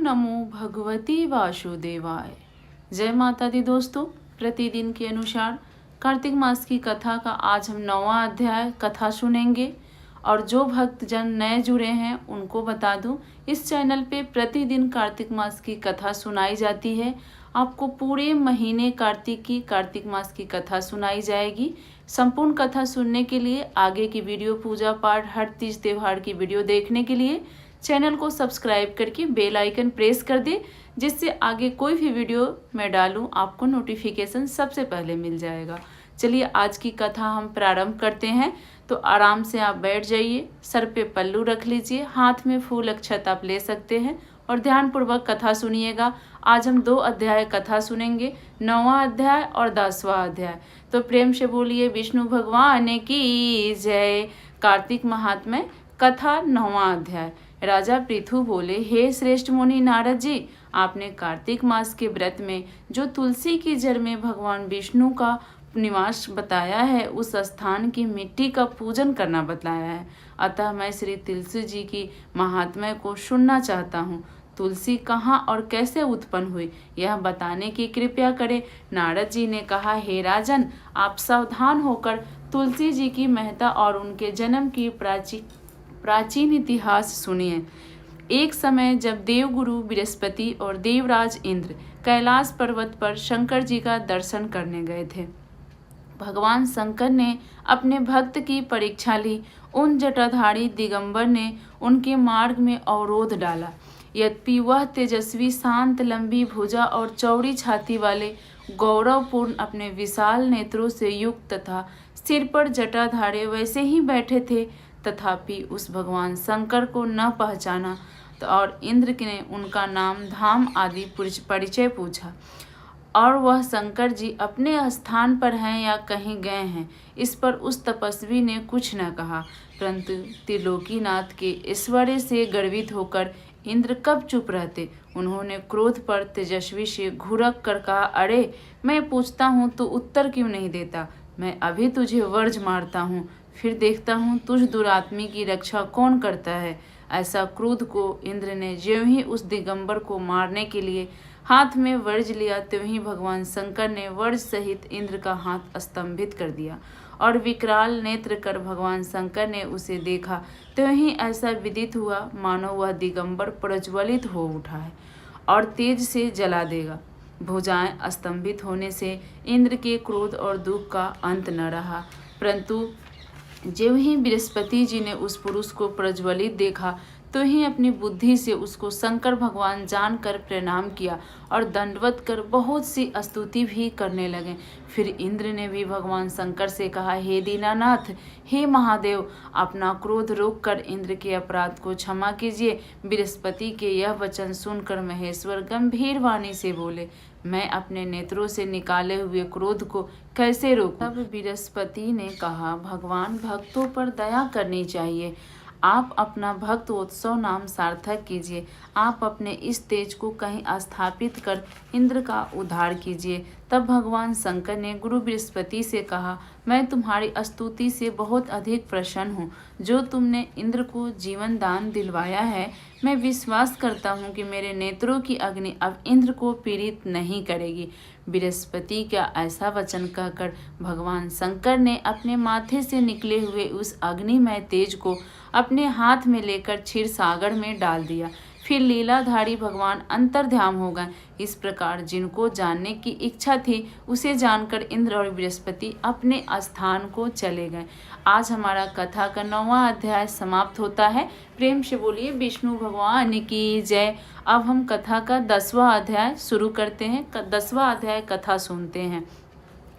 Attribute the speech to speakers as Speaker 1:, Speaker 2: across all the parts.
Speaker 1: नमो भगवती वासुदेवाय। जय माता दी दोस्तों, प्रतिदिन के अनुसार कार्तिक मास की कथा का आज हम 9वां अध्याय कथा सुनेंगे। और जो भक्तजन नए जुड़े हैं उनको बता दूं, इस चैनल पे प्रतिदिन कार्तिक मास की कथा सुनाई जाती है। आपको पूरे महीने कार्तिक मास की कथा सुनाई जाएगी। संपूर्ण कथा सुनने के लिए, आगे की वीडियो पूजा पाठ हर तीज त्योहार की वीडियो देखने के लिए चैनल को सब्सक्राइब करके बेल आइकन प्रेस कर दे, जिससे आगे कोई भी वीडियो मैं डालूं आपको नोटिफिकेशन सबसे पहले मिल जाएगा। चलिए आज की कथा हम प्रारंभ करते हैं। तो आराम से आप बैठ जाइए, सर पे पल्लू रख लीजिए, हाथ में फूल अक्षत आप ले सकते हैं और ध्यानपूर्वक कथा सुनिएगा। आज हम 2 अध्याय कथा सुनेंगे, 9वां अध्याय और 10वां अध्याय। तो प्रेम से बोलिए विष्णु भगवान की जय। कार्तिक महात्म्य कथा 9वां अध्याय। राजा पृथु बोले, हे श्रेष्ठ मुनि नारद जी, आपने कार्तिक मास के व्रत में जो तुलसी की जड़ में भगवान विष्णु का निवास बताया है, उस स्थान की मिट्टी का पूजन करना बतलाया है। अतः मैं श्री तुलसी जी की महात्म्य को सुनना चाहता हूँ। तुलसी कहाँ और कैसे उत्पन्न हुई, यह बताने की कृपया करें। नारद जी ने कहा, हे राजन, आप सावधान होकर तुलसी जी की महत्ता और उनके जन्म की प्राचीन इतिहास सुनिए। एक समय जब देवगुरु बृहस्पति और देवराज इंद्र कैलाश पर्वत पर शंकर जी का दर्शन करने गए थे, भगवान शंकर ने अपने भक्त की परीक्षा ली। उन जटाधारी दिगंबर ने उनके मार्ग में अवरोध डाला। यद्यपि वह तेजस्वी, शांत, लंबी भुजा और चौड़ी छाती वाले गौरवपूर्ण, अपने विशाल नेत्रों से युक्त तथा सिर पर जटाधारे वैसे ही बैठे थे, तथापि उस भगवान शंकर को न पहचाना और इंद्र ने उनका नाम, धाम आदि परिचय पूछा और वह शंकर जी अपने स्थान पर हैं या कहीं गए हैं, इस पर उस तपस्वी ने कुछ न कहा। परंतु त्रिलोकीनाथ के ऐश्वर्य से गर्वित होकर इंद्र कब चुप रहते। उन्होंने क्रोध पर तेजस्वी से घुरक कर कहा, अरे मैं पूछता हूँ तो उत्तर क्यों नहीं देता। मैं अभी तुझे वर्ज मारता हूँ, फिर देखता हूँ तुझ दुरात्मी की रक्षा कौन करता है। ऐसा क्रोध को इंद्र ने ज्यों ही उस दिगंबर को मारने के लिए हाथ में वर्ज लिया, त्यों ही भगवान शंकर ने वर्ज सहित इंद्र का हाथ स्तंभित कर दिया और विकराल नेत्र कर भगवान शंकर ने उसे देखा। त्यों ही ऐसा विदित हुआ मानो वह दिगंबर प्रज्वलित हो उठा है और तेज से जला देगा। भुजाएं स्तंभित होने से इंद्र के क्रोध और दुख का अंत न रहा, परंतु ज्यों ही बृहस्पति जी ने उस पुरुष को प्रज्वलित देखा, तो ही अपनी बुद्धि से उसको शंकर भगवान जानकर प्रणाम किया और दंडवत कर बहुत सी स्तुति भी करने लगे। फिर इंद्र ने भी भगवान शंकर से कहा, हे दीनानाथ, हे महादेव, अपना क्रोध रोककर इंद्र के अपराध को क्षमा कीजिए। बृहस्पति के यह वचन सुनकर महेश्वर गंभीर वाणी से बोले, मैं अपने नेत्रों से निकाले हुए क्रोध को कैसे रोकूं। तब बृहस्पति ने कहा, भगवान भक्तों पर दया करनी चाहिए। आप अपना भक्तोत्सव नाम सार्थक कीजिए। आप अपने इस तेज को कहीं स्थापित कर इंद्र का उद्धार कीजिए। तब भगवान शंकर ने गुरु बृहस्पति से कहा, मैं तुम्हारी स्तुति से बहुत अधिक प्रसन्न हूँ। जो तुमने इंद्र को जीवन दान दिलवाया है, मैं विश्वास करता हूँ कि मेरे नेत्रों की अग्नि अब इंद्र को पीड़ित नहीं करेगी। बृहस्पति का ऐसा वचन कहकर भगवान शंकर ने अपने माथे से निकले हुए उस अग्निमय तेज को अपने हाथ में लेकर क्षीर सागर में डाल दिया। फिर लीलाधारी भगवान अंतर्ध्यान हो गए। इस प्रकार जिनको जानने की इच्छा थी, उसे जानकर इंद्र और बृहस्पति अपने स्थान को चले गए। आज हमारा कथा का 9वां अध्याय समाप्त होता है। प्रेम से बोलिए विष्णु भगवान की जय। अब हम कथा का 10वां अध्याय शुरू करते हैं। 10वां अध्याय कथा सुनते हैं।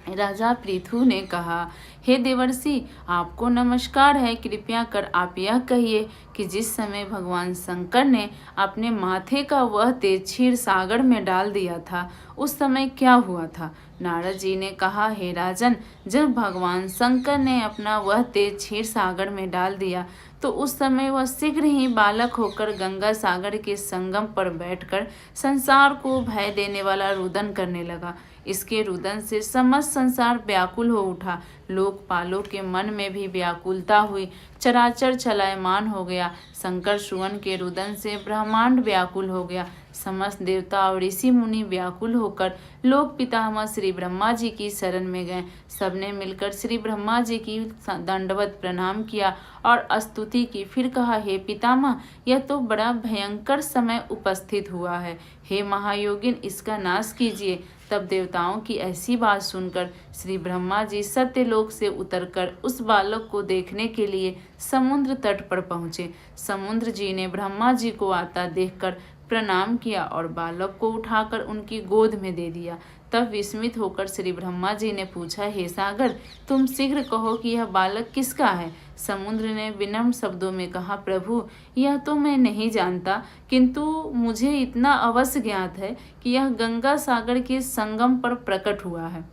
Speaker 1: राजा पृथु ने कहा, हे देवर्षि, आपको नमस्कार है। कृपया कर आप यह कहिए कि जिस समय भगवान शंकर ने अपने माथे का वह तेज क्षीर सागर में डाल दिया था, उस समय क्या हुआ था। नारद जी ने कहा, हे राजन, जब भगवान शंकर ने अपना वह तेज क्षीर सागर में डाल दिया, तो उस समय वह शीघ्र ही बालक होकर गंगा सागर के संगम पर बैठकर संसार को भय देने वाला रुदन करने लगा। इसके रुदन से समस्त संसार व्याकुल हो उठा। लोकपालों के मन में भी व्याकुलता हुई। चराचर चलायमान हो गया। शंकर सुवन के रुदन से ब्रह्मांड व्याकुल हो गया। समस्त देवता और ऋषि मुनि व्याकुल होकर लोक पितामह श्री ब्रह्मा जी की शरण में गए। सबने मिलकर श्री ब्रह्मा जी की दंडवत प्रणाम किया और स्तुति की। फिर कहा, हे पितामह, यह तो बड़ा भयंकर समय उपस्थित हुआ है। हे महायोगिन, इसका नाश कीजिए। तब देवताओं की ऐसी बात सुनकर श्री ब्रह्मा जी सत्यलोक से उतरकर उस बालक को देखने के लिए समुद्र तट पर पहुँचे। समुद्र जी ने ब्रह्मा जी को आता देखकर प्रणाम किया और बालक को उठाकर उनकी गोद में दे दिया। तब विस्मित होकर श्री ब्रह्मा जी ने पूछा, हे सागर, तुम शीघ्र कहो कि यह बालक किसका है। समुद्र ने विनम्र शब्दों में कहा, प्रभु, यह तो मैं नहीं जानता, किंतु मुझे इतना अवश्य ज्ञात है कि यह गंगा सागर के संगम पर प्रकट हुआ है।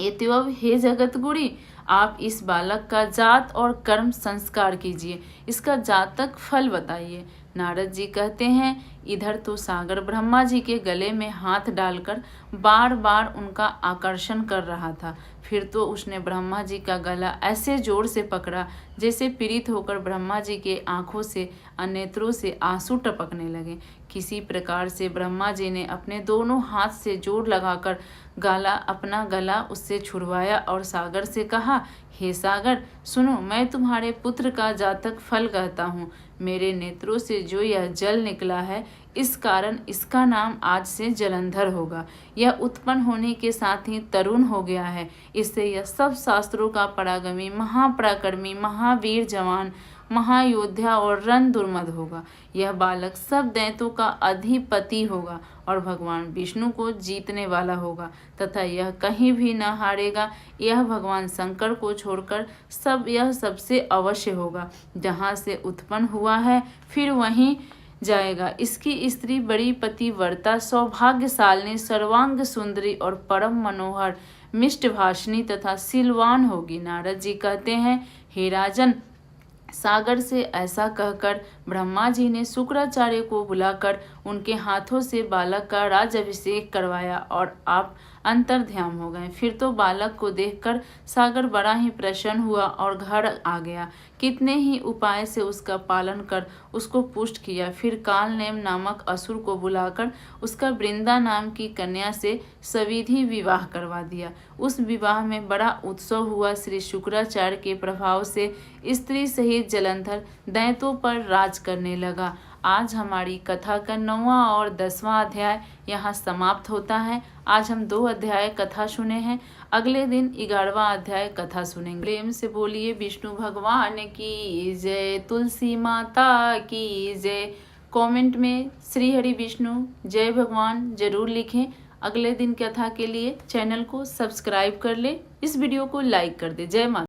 Speaker 1: एतव हे जगत गुरी, आप इस बालक का जात और कर्म संस्कार कीजिए, इसका जातक फल बताइए। नारद जी कहते हैं, इधर तो सागर ब्रह्मा जी के गले में हाथ डालकर बार बार उनका आकर्षण कर रहा था। फिर तो उसने ब्रह्मा जी का गला ऐसे जोर से पकड़ा जैसे पीड़ित होकर ब्रह्मा जी के आंखों से नेत्रों से आंसू टपकने लगे। किसी प्रकार से ब्रह्मा जी ने अपने दोनों हाथ से जोर लगाकर अपना गला उससे छुड़वाया और सागर से कहा, हे सागर, सुनो, मैं तुम्हारे पुत्र का जातक फल कहता हूँ। मेरे नेत्रों से जो यह जल निकला है, इस कारण इसका नाम आज से जलंधर होगा। यह उत्पन्न होने के साथ ही तरुण हो गया है। इससे यह सब शास्त्रों का परागमी, महापराक्रमी, महावीर जवान, महायोद्धा और रण दुर्मद होगा। यह बालक सब दैत्यों का अधिपति होगा और भगवान विष्णु को जीतने वाला होगा तथा यह कहीं भी न हारेगा। यह भगवान शंकर को छोड़कर यह सबसे अवश्य होगा। जहाँ से उत्पन्न हुआ है फिर वहीं जाएगा। इसकी स्त्री बड़ी पतिव्रता, सौभाग्यशालिनी, सर्वांग सुंदरी और परम मनोहर, मिष्टभाषिणी तथा शीलवान होगी। नारद जी कहते हैं, हे राजन, सागर से ऐसा कहकर ब्रह्मा जी ने शुक्राचार्य को बुलाकर उनके हाथों से बालक का राजाभिषेक करवाया और आप अंतर्ध्यान हो गए। फिर तो बालक को देखकर सागर बड़ा ही प्रसन्न हुआ और घर आ गया। कितने ही उपाय से उसका पालन कर उसको पुष्ट किया। फिर कालनेम नामक असुर को बुलाकर उसका वृंदा नाम की कन्या से सविधि विवाह करवा दिया। उस विवाह में बड़ा उत्सव हुआ। श्री शुक्राचार्य के प्रभाव से स्त्री सहित जलंधर दैत्यों पर राज करने लगा। आज हमारी कथा का 9वां और 10वां अध्याय यहाँ समाप्त होता है। आज हम 2 अध्याय कथा सुने हैं। अगले दिन 11वां अध्याय कथा सुनेंगे। प्रेम से बोलिए विष्णु भगवान की जय, तुलसी माता की जय। कमेंट में श्री हरि विष्णु जय भगवान जरूर लिखें। अगले दिन कथा के लिए चैनल को सब्सक्राइब कर ले, इस वीडियो को लाइक कर दे। जय माता।